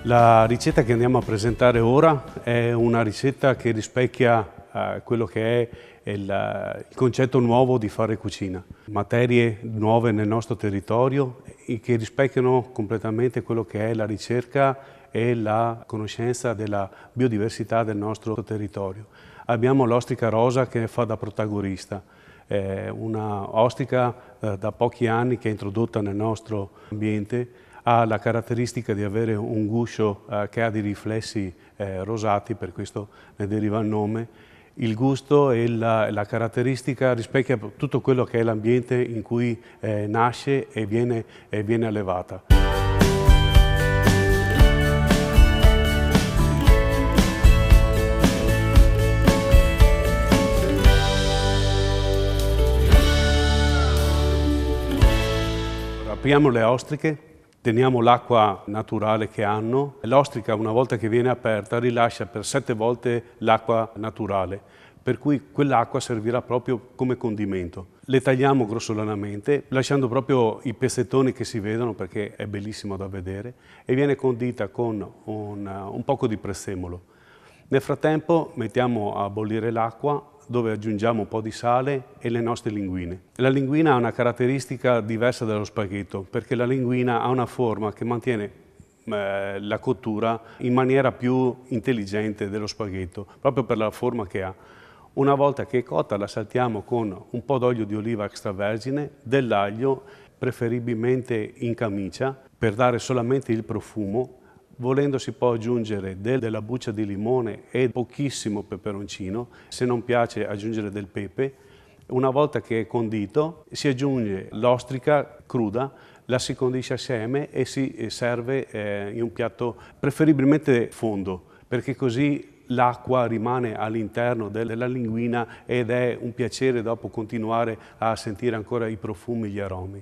La ricetta che andiamo a presentare ora è una ricetta che rispecchia quello che è il concetto nuovo di fare cucina. Materie nuove nel nostro territorio e che rispecchiano completamente quello che è la ricerca e la conoscenza della biodiversità del nostro territorio. Abbiamo l'ostrica rosa che fa da protagonista. È una ostrica da pochi anni che è introdotta nel nostro ambiente, ha la caratteristica di avere un guscio che ha dei riflessi rosati, per questo ne deriva il nome. Il gusto e la caratteristica rispecchia tutto quello che è l'ambiente in cui nasce e viene allevata. Apriamo le ostriche, teniamo l'acqua naturale che hanno. L'ostrica, una volta che viene aperta, rilascia per 7 volte l'acqua naturale, per cui quell'acqua servirà proprio come condimento. Le tagliamo grossolanamente, lasciando proprio i pezzettoni che si vedono perché è bellissimo da vedere, e viene condita con un poco di prezzemolo. Nel frattempo mettiamo a bollire l'acqua, dove aggiungiamo un po' di sale e le nostre linguine. La linguina ha una caratteristica diversa dallo spaghetto, perché la linguina ha una forma che mantiene la cottura in maniera più intelligente dello spaghetto, proprio per la forma che ha. Una volta che è cotta la saltiamo con un po' d'olio di oliva extravergine, dell'aglio, preferibilmente in camicia, per dare solamente il profumo. Volendo si può aggiungere della buccia di limone e pochissimo peperoncino, se non piace aggiungere del pepe. Una volta che è condito si aggiunge l'ostrica cruda, la si condisce assieme e si serve in un piatto preferibilmente fondo, perché così l'acqua rimane all'interno della linguina ed è un piacere dopo continuare a sentire ancora i profumi, gli aromi.